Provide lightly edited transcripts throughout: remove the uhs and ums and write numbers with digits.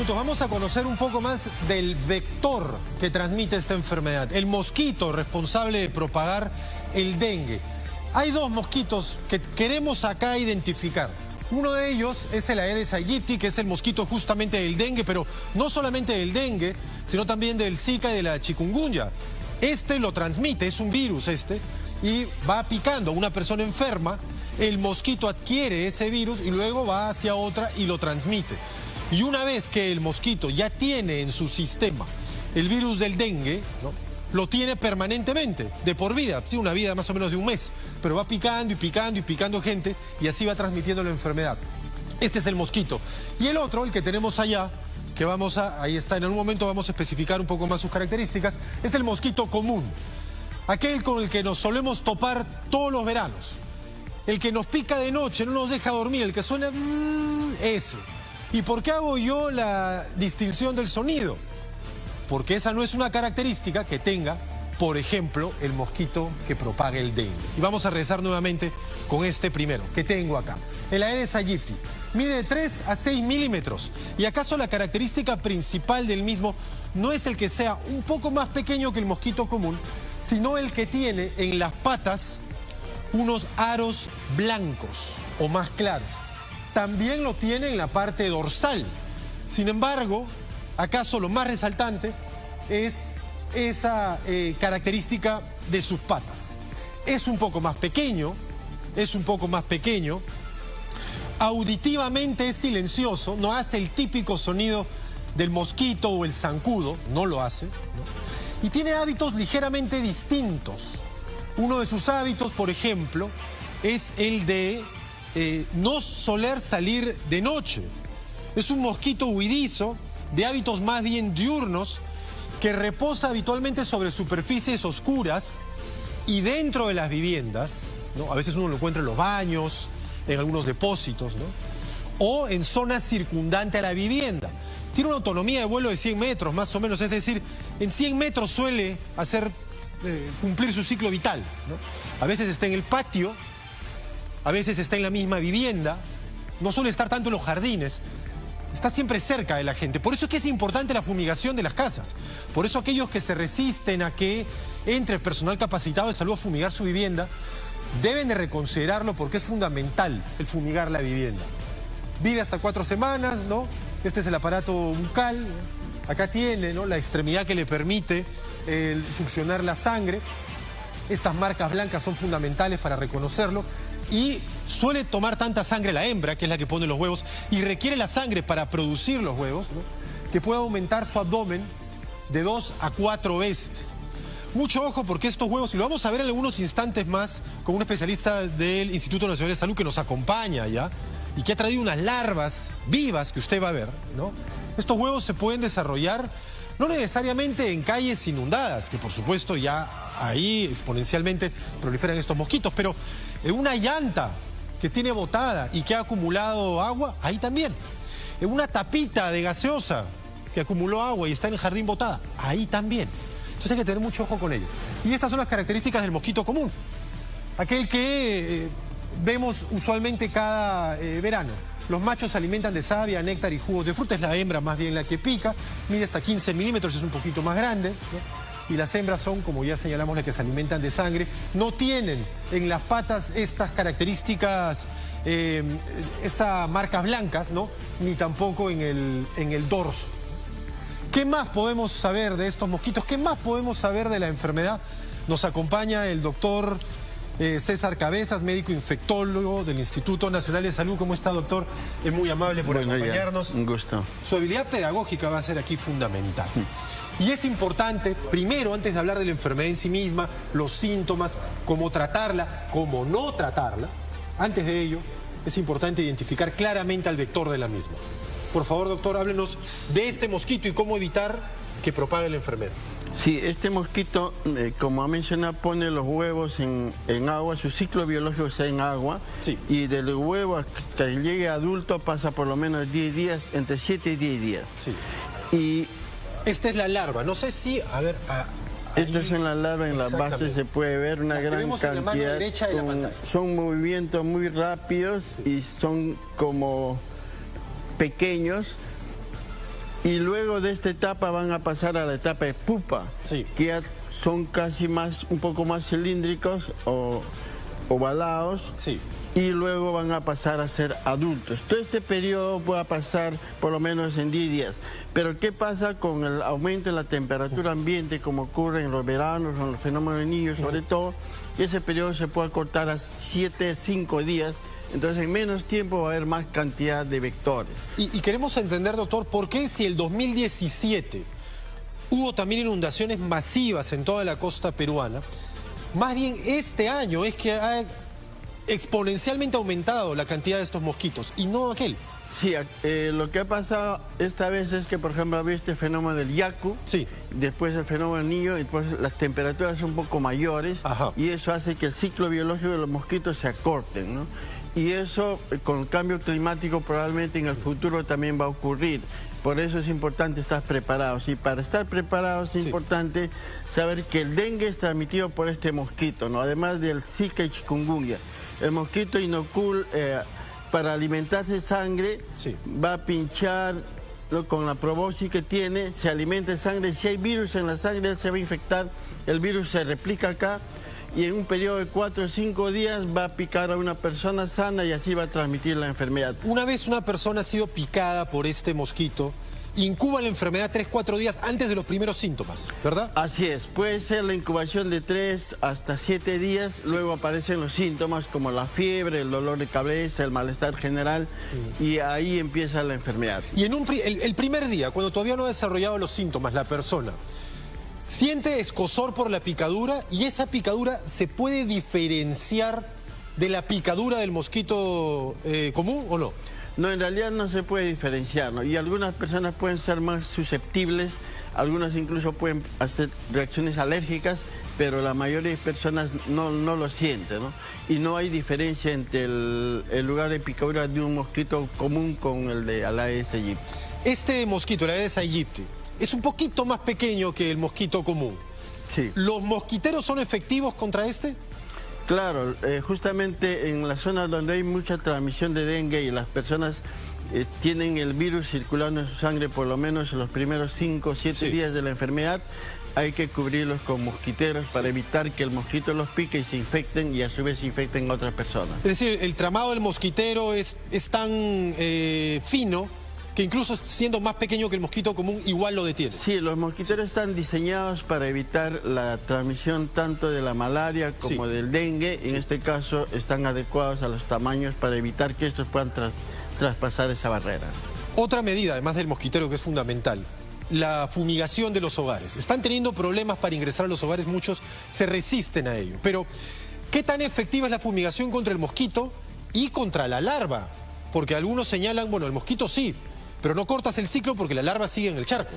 minutos vamos a conocer un poco más del vector que transmite esta enfermedad, el mosquito responsable de propagar el dengue. Hay dos mosquitos que queremos acá identificar. Uno de ellos es el Aedes aegypti, que es el mosquito justamente del dengue, pero no solamente del dengue, sino también del Zika y de la chikungunya. Este lo transmite, es un virus y va picando a una persona enferma, el mosquito adquiere ese virus y luego va hacia otra y lo transmite. Y una vez que el mosquito ya tiene en su sistema el virus del dengue, ¿no?, lo tiene permanentemente, de por vida, tiene una vida más o menos de un mes, pero va picando y picando y picando gente y así va transmitiendo la enfermedad. Este es el mosquito. Y el otro, el que tenemos allá, que ahí está, en algún momento vamos a especificar un poco más sus características, es el mosquito común, aquel con el que nos solemos topar todos los veranos, el que nos pica de noche, no nos deja dormir, el que suena ese. ¿Y por qué hago yo la distinción del sonido? Porque esa no es una característica que tenga, por ejemplo, el mosquito que propaga el dengue. Y vamos a regresar nuevamente con este primero, que tengo acá. El Aedes aegypti. Mide de 3 a 6 milímetros. ¿Y acaso la característica principal del mismo no es el que sea un poco más pequeño que el mosquito común, sino el que tiene en las patas unos aros blancos o más claros? También lo tiene en la parte dorsal. Sin embargo, acaso lo más resaltante es esa característica de sus patas. Es un poco más pequeño, auditivamente es silencioso, no hace el típico sonido del mosquito o el zancudo, no lo hace, ¿no? Y tiene hábitos ligeramente distintos. Uno de sus hábitos, por ejemplo, es el de no soler salir de noche. Es un mosquito huidizo, de hábitos más bien diurnos, que reposa habitualmente sobre superficies oscuras y dentro de las viviendas, ¿no? A veces uno lo encuentra en los baños, en algunos depósitos, ¿no?, o en zonas circundantes a la vivienda. Tiene una autonomía de vuelo de 100 metros más o menos, es decir, en 100 metros suele cumplir su ciclo vital, ¿no? A veces está en el patio, a veces está en la misma vivienda, no suele estar tanto en los jardines, está siempre cerca de la gente. Por eso es que es importante la fumigación de las casas. Por eso aquellos que se resisten a que entre personal capacitado de salud a fumigar su vivienda, deben de reconsiderarlo porque es fundamental el fumigar la vivienda. Vive hasta 4 semanas, ¿no? Este es el aparato bucal. Acá tiene, ¿no?, la extremidad que le permite succionar la sangre. Estas marcas blancas son fundamentales para reconocerlo. Y suele tomar tanta sangre la hembra, que es la que pone los huevos, y requiere la sangre para producir los huevos, ¿no?, que puede aumentar su abdomen de 2 a 4 veces. Mucho ojo, porque estos huevos, y lo vamos a ver en algunos instantes más con un especialista del Instituto Nacional de Salud que nos acompaña ya, y que ha traído unas larvas vivas que usted va a ver, ¿no? Estos huevos se pueden desarrollar no necesariamente en calles inundadas, que por supuesto ya ahí exponencialmente proliferan estos mosquitos, pero en una llanta que tiene botada y que ha acumulado agua, ahí también. En una tapita de gaseosa que acumuló agua y está en el jardín botada, ahí también. Entonces hay que tener mucho ojo con ello. Y estas son las características del mosquito común, aquel que vemos usualmente cada verano. Los machos se alimentan de savia, néctar y jugos de fruta. Es la hembra más bien la que pica. Mide hasta 15 milímetros, es un poquito más grande, ¿no? Y las hembras son, como ya señalamos, las que se alimentan de sangre. No tienen en las patas estas características, estas marcas blancas, ¿no?, ni tampoco en el dorso. ¿Qué más podemos saber de estos mosquitos? ¿Qué más podemos saber de la enfermedad? Nos acompaña el doctor César Cabezas, médico infectólogo del Instituto Nacional de Salud. ¿Cómo está, doctor? Es muy amable por acompañarnos. Un gusto. Su habilidad pedagógica va a ser aquí fundamental. Y es importante, primero, antes de hablar de la enfermedad en sí misma, los síntomas, cómo tratarla, cómo no tratarla, antes de ello, es importante identificar claramente al vector de la misma. Por favor, doctor, háblenos de este mosquito y cómo evitar que propague la enfermedad. Sí, este mosquito, como ha mencionado, pone los huevos en agua, su ciclo biológico está en agua, sí, y del huevo hasta que llegue adulto pasa por lo menos 10 días, entre 7 y 10 días. Sí. Y esta es la larva, no sé si, a ver... Esta es en la larva, en la base se puede ver una gran cantidad. Son movimientos muy rápidos, sí, y son como pequeños. Y luego de esta etapa van a pasar a la etapa de pupa, Sí. que ya son casi un poco más cilíndricos o ovalados. Sí. Y luego van a pasar a ser adultos. Todo este periodo va a pasar por lo menos en 10 días. Pero ¿qué pasa con el aumento de la temperatura ambiente, como ocurre en los veranos, en los fenómenos del Niño, sobre todo? Ese periodo se puede acortar a 7, 5 días. Entonces en menos tiempo va a haber más cantidad de vectores. Y queremos entender, doctor, por qué si el 2017 hubo también inundaciones masivas en toda la costa peruana, más bien este año es que ha exponencialmente aumentado la cantidad de estos mosquitos y no aquel. Sí, lo que ha pasado esta vez es que, por ejemplo, había este fenómeno del Yaku, Sí. después el fenómeno del Niño, y después las temperaturas son un poco mayores, Ajá. y eso hace que el ciclo biológico de los mosquitos se acorten, ¿no? Y eso, con el cambio climático, probablemente en el futuro también va a ocurrir. Por eso es importante estar preparados. Y para estar preparados es importante saber que el dengue es transmitido por este mosquito, ¿no? Además del Zika y chikungunya. El mosquito inocula, para alimentarse de sangre, Sí. va a pinchar con la proboscis que tiene, se alimenta de sangre. Si hay virus en la sangre, él se va a infectar, el virus se replica acá y en un periodo de 4 o 5 días va a picar a una persona sana y así va a transmitir la enfermedad. Una vez una persona ha sido picada por este mosquito, incuba la enfermedad 3 o 4 días antes de los primeros síntomas, ¿verdad? Así es, puede ser la incubación de 3 hasta 7 días, luego aparecen los síntomas como la fiebre, el dolor de cabeza, el malestar general y ahí empieza la enfermedad. Y en el primer día, cuando todavía no ha desarrollado los síntomas, la persona siente escozor por la picadura y esa picadura se puede diferenciar de la picadura del mosquito común o no. No, en realidad no se puede diferenciar, ¿no? Y algunas personas pueden ser más susceptibles, algunas incluso pueden hacer reacciones alérgicas, pero la mayoría de personas no lo sienten, ¿no? Y no hay diferencia entre el lugar de picadura de un mosquito común con el de Aedes aegypti. Este mosquito, el Aedes aegypti, es un poquito más pequeño que el mosquito común. Sí. ¿Los mosquiteros son efectivos contra este? Claro, justamente en las zonas donde hay mucha transmisión de dengue y las personas tienen el virus circulando en su sangre por lo menos en los primeros 5 o 7 días de la enfermedad, hay que cubrirlos con mosquiteros para evitar que el mosquito los pique y se infecten y a su vez infecten a otras personas. Es decir, el tramado del mosquitero es tan fino que incluso siendo más pequeño que el mosquito común, igual lo detiene. Sí, los mosquiteros están diseñados para evitar la transmisión tanto de la malaria como del dengue. En este caso están adecuados a los tamaños para evitar que estos puedan traspasar esa barrera. Otra medida, además del mosquitero, que es fundamental, la fumigación de los hogares. Están teniendo problemas para ingresar a los hogares, muchos se resisten a ello. Pero, ¿qué tan efectiva es la fumigación contra el mosquito y contra la larva? Porque algunos señalan, bueno, el mosquito sí, pero no cortas el ciclo porque la larva sigue en el charco.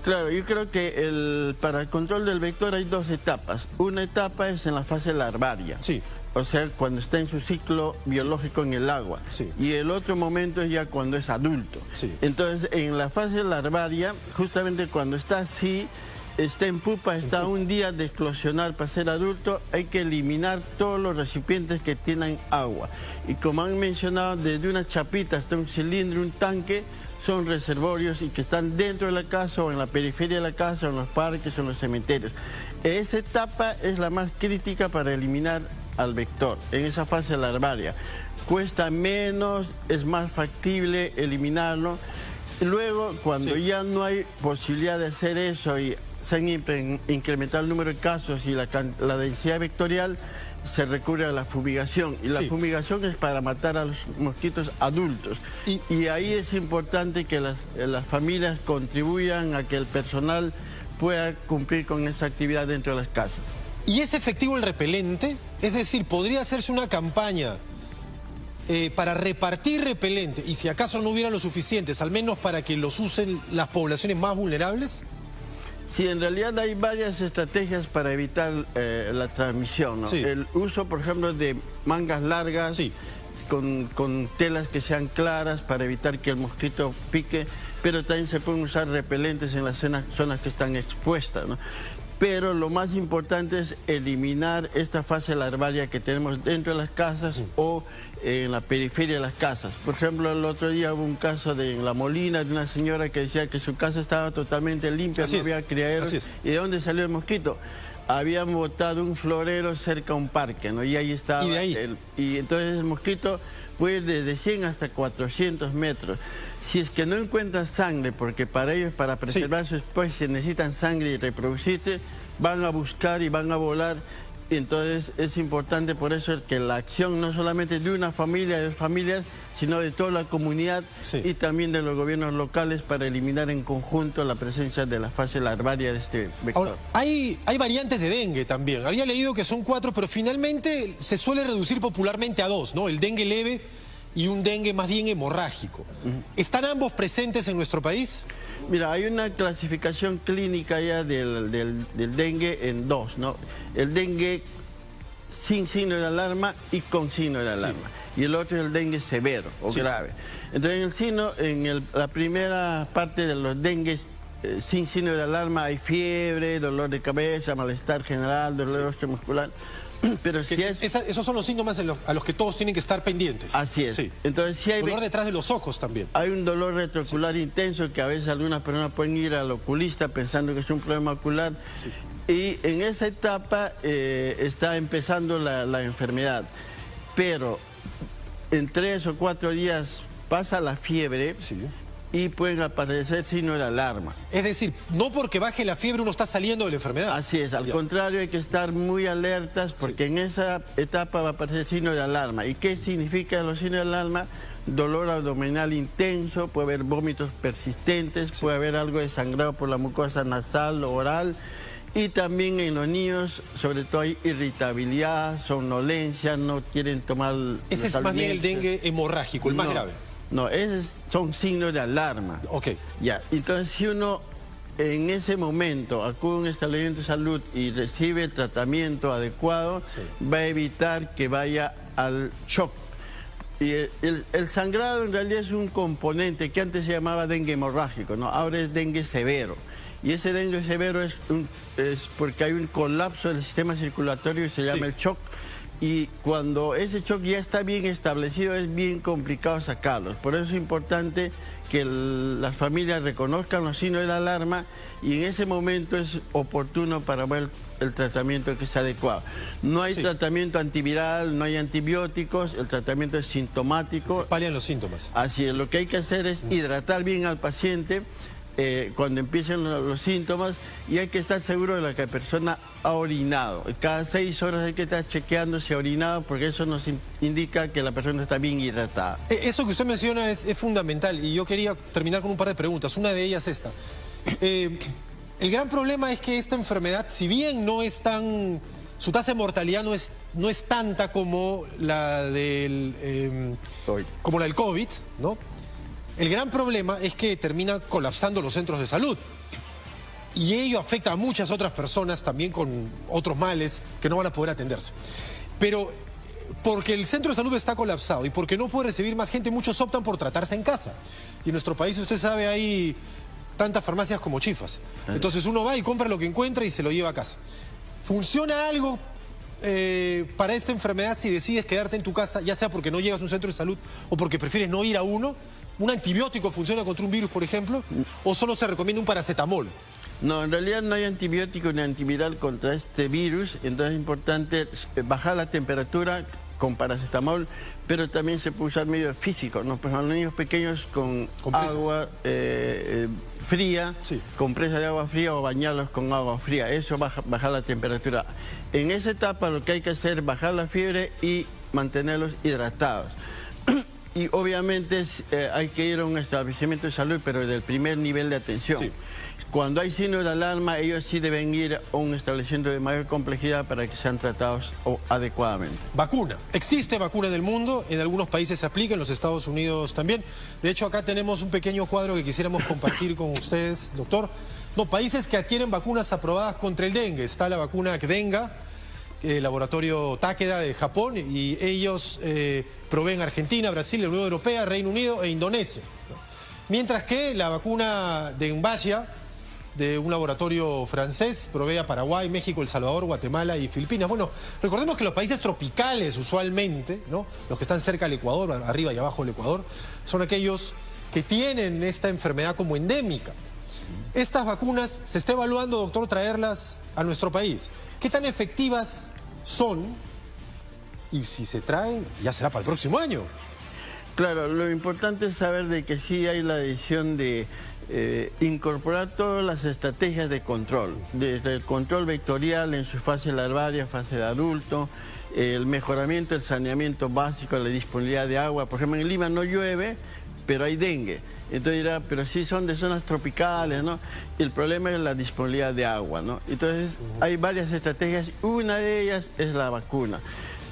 Claro, yo creo que para el control del vector hay 2 etapas. Una etapa es en la fase larvaria. Sí. O sea, cuando está en su ciclo biológico en el agua. Sí. Y el otro momento es ya cuando es adulto. Sí. Entonces, en la fase larvaria, justamente cuando está así, está en pupa, está un día de eclosionar para ser adulto, hay que eliminar todos los recipientes que tienen agua. Y como han mencionado, desde una chapita hasta un cilindro, un tanque, son reservorios y que están dentro de la casa o en la periferia de la casa, o en los parques o en los cementerios. Esa etapa es la más crítica para eliminar al vector, en esa fase larvaria. Cuesta menos, es más factible eliminarlo. Luego, cuando ya no hay posibilidad de hacer eso y se han incrementado el número de casos y la densidad vectorial, se recurre a la fumigación. Y la fumigación es para matar a los mosquitos adultos. Y ahí es importante que las familias contribuyan a que el personal pueda cumplir con esa actividad dentro de las casas. ¿Y es efectivo el repelente? Es decir, ¿podría hacerse una campaña para repartir repelente y si acaso no hubiera lo suficientes, al menos para que los usen las poblaciones más vulnerables? Sí, en realidad hay varias estrategias para evitar la transmisión, ¿no? Sí. El uso, por ejemplo, de mangas largas, con telas que sean claras para evitar que el mosquito pique, pero también se pueden usar repelentes en las zonas que están expuestas, ¿no? pero lo más importante es eliminar esta fase larvaria que tenemos dentro de las casas o en la periferia de las casas. Por ejemplo, el otro día hubo un caso en La Molina de una señora que decía que su casa estaba totalmente limpia, no había criaderos. ¿Y de dónde salió el mosquito? Habían botado un florero cerca a un parque, ¿no? Y ahí estaba. ¿Y de ahí? Y entonces el mosquito puede ir desde 100 hasta 400 metros. Si es que no encuentran sangre, porque para ellos, para preservar su especie, necesitan sangre y reproducirse, van a buscar y van a volar. Entonces es importante por eso que la acción no solamente de una familia, de familias, sino de toda la comunidad y también de los gobiernos locales para eliminar en conjunto la presencia de la fase larvaria de este vector. Ahora, hay variantes de dengue también. Había leído que son 4, pero finalmente se suele reducir popularmente a 2, ¿no? El dengue leve y un dengue más bien hemorrágico. ¿Están ambos presentes en nuestro país? Mira, hay una clasificación clínica ya del dengue en 2, ¿no? El dengue sin signo de alarma y con signo de alarma. Y el otro es el dengue severo o grave. Entonces, la primera parte de los dengues sin signo de alarma hay fiebre, dolor de cabeza, malestar general, dolor osteomuscular. Pero si esos son los síntomas a los que todos tienen que estar pendientes. Así es. Entonces, si hay dolor detrás de los ojos también. Hay un dolor retroocular intenso que a veces algunas personas pueden ir al oculista pensando que es un problema ocular. Y en esa etapa está empezando la enfermedad. Pero en 3 o 4 días pasa la fiebre. Y pueden aparecer signos de alarma. Es decir, no porque baje la fiebre uno está saliendo de la enfermedad. Así es, al contrario hay que estar muy alertas porque en esa etapa va a aparecer signo de alarma. ¿Y qué significa los signos de alarma? Dolor abdominal intenso, puede haber vómitos persistentes, puede haber algo de sangrado por la mucosa nasal o oral. Y también en los niños, sobre todo hay irritabilidad, somnolencia, no quieren tomar Ese es más bien el dengue hemorrágico, el más grave. No, esos son signos de alarma. Ya, entonces si uno en ese momento acude a un establecimiento de salud y recibe el tratamiento adecuado, va a evitar que vaya al shock. Y el sangrado en realidad es un componente que antes se llamaba dengue hemorrágico, ¿no? Ahora es dengue severo. Y ese dengue severo es porque hay un colapso del sistema circulatorio y se llama el shock. Y cuando ese shock ya está bien establecido, es bien complicado sacarlos. Por eso es importante que las familias reconozcan los signos de la alarma y en ese momento es oportuno para ver el tratamiento que sea adecuado. No hay tratamiento antiviral, no hay antibióticos, el tratamiento es sintomático. Se palian los síntomas. Así es, lo que hay que hacer es hidratar bien al paciente cuando empiecen los síntomas y hay que estar seguro de que la persona ha orinado. Cada 6 horas hay que estar chequeando si ha orinado porque eso nos indica que la persona está bien hidratada. Eso que usted menciona es fundamental y yo quería terminar con un par de preguntas. Una de ellas esta. El gran problema es que esta enfermedad, si bien no es tan... Su tasa de mortalidad no es tanta como la del COVID, ¿no? El gran problema es que termina colapsando los centros de salud. Y ello afecta a muchas otras personas también con otros males que no van a poder atenderse. Pero porque el centro de salud está colapsado y porque no puede recibir más gente, muchos optan por tratarse en casa. Y en nuestro país, usted sabe, hay tantas farmacias como chifas. Entonces uno va y compra lo que encuentra y se lo lleva a casa. ¿Funciona algo para esta enfermedad si decides quedarte en tu casa, ya sea porque no llegas a un centro de salud o porque prefieres no ir a uno? ¿Un antibiótico funciona contra un virus, por ejemplo? ¿O solo se recomienda un paracetamol? No, en realidad no hay antibiótico ni antiviral contra este virus, entonces es importante bajar la temperatura con paracetamol, pero también se puede usar medios físicos, ¿no? Pues a los niños pequeños con agua fría, compresa de agua fría o bañarlos con agua fría, eso baja la temperatura. En esa etapa lo que hay que hacer es bajar la fiebre y mantenerlos hidratados. Y obviamente hay que ir a un establecimiento de salud, pero del primer nivel de atención. Cuando hay signos de alarma, ellos sí deben ir a un establecimiento de mayor complejidad para que sean tratados adecuadamente. Vacuna. Existe vacuna en el mundo, en algunos países se aplica, en los Estados Unidos también. De hecho, acá tenemos un pequeño cuadro que quisiéramos compartir con ustedes, doctor. No, países que adquieren vacunas aprobadas contra el dengue. Está la vacuna Kdenga, el laboratorio Takeda de Japón, y ellos proveen Argentina, Brasil, la Unión Europea, Reino Unido e Indonesia. Mientras que la vacuna de Envaya de un laboratorio francés, provee a Paraguay, México, El Salvador, Guatemala y Filipinas. Bueno, recordemos que los países tropicales usualmente, ¿no?, los que están cerca del Ecuador, arriba y abajo del Ecuador, son aquellos que tienen esta enfermedad como endémica. Estas vacunas, se está evaluando, doctor, traerlas a nuestro país. ¿Qué tan efectivas son? Y si se traen, ya será para el próximo año. Claro, lo importante es saber de que sí hay la decisión de incorporar todas las estrategias de control, desde el control vectorial en su fase larvaria, fase de adulto, el mejoramiento, el saneamiento básico, la disponibilidad de agua. Por ejemplo, en Lima no llueve, pero hay dengue. Entonces dirá, pero sí son de zonas tropicales, ¿no? Y el problema es la disponibilidad de agua, ¿no? Entonces hay varias estrategias, una de ellas es la vacuna.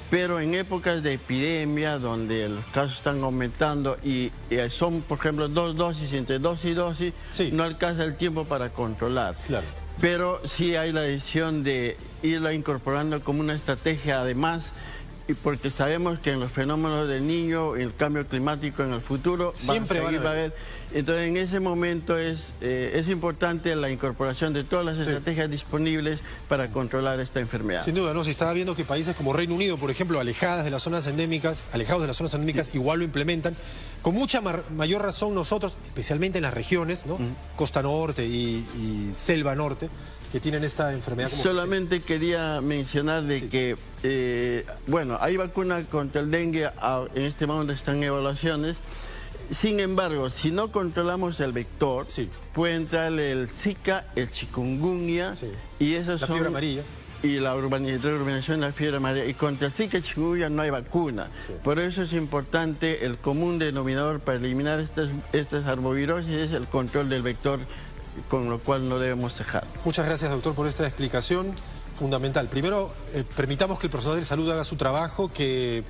Pero en épocas de epidemia, donde los casos están aumentando y son, por ejemplo, 2 dosis, entre dosis y dosis, sí, no alcanza el tiempo para controlar. Claro. Pero sí hay la decisión de irla incorporando como una estrategia además, y porque sabemos que en los fenómenos del Niño, el cambio climático en el futuro, siempre van a haber. Entonces en ese momento es importante la incorporación de todas las estrategias disponibles para controlar esta enfermedad. Sin duda, ¿no? Si estaba viendo que países como Reino Unido, por ejemplo, alejados de las zonas endémicas, igual lo implementan. Con mucha mayor razón nosotros, especialmente en las regiones, ¿no? Costa Norte y Selva Norte, que tienen esta enfermedad. Como solamente quería mencionar de que, bueno, hay vacuna contra el dengue, en este momento están en evaluaciones. Sin embargo, si no controlamos el vector, puede entrar el Zika, el chikungunya, y esos son... La fiebre amarilla. Y la urbanización de la fiebre amarilla. Y contra el Zika y chikungunya no hay vacuna. Por eso es importante, el común denominador para eliminar estas arbovirosis es el control del vector, con lo cual no debemos dejar. Muchas gracias, doctor, por esta explicación fundamental. Primero, permitamos que el personal de salud haga su trabajo, que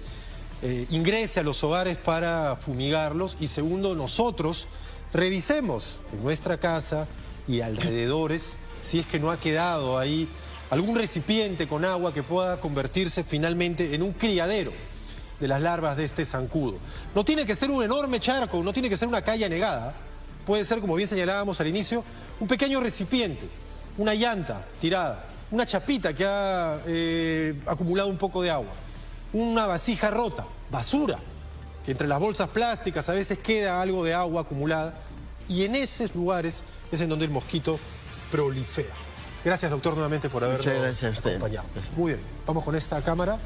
ingrese a los hogares para fumigarlos. Y segundo, nosotros revisemos en nuestra casa y alrededores si es que no ha quedado ahí algún recipiente con agua que pueda convertirse finalmente en un criadero de las larvas de este zancudo. No tiene que ser un enorme charco, no tiene que ser una calle anegada. Puede ser, como bien señalábamos al inicio, un pequeño recipiente, una llanta tirada, una chapita que ha acumulado un poco de agua, una vasija rota, basura, que entre las bolsas plásticas a veces queda algo de agua acumulada, y en esos lugares es en donde el mosquito prolifera. Gracias, doctor, nuevamente por habernos acompañado. Muy bien, vamos con esta cámara.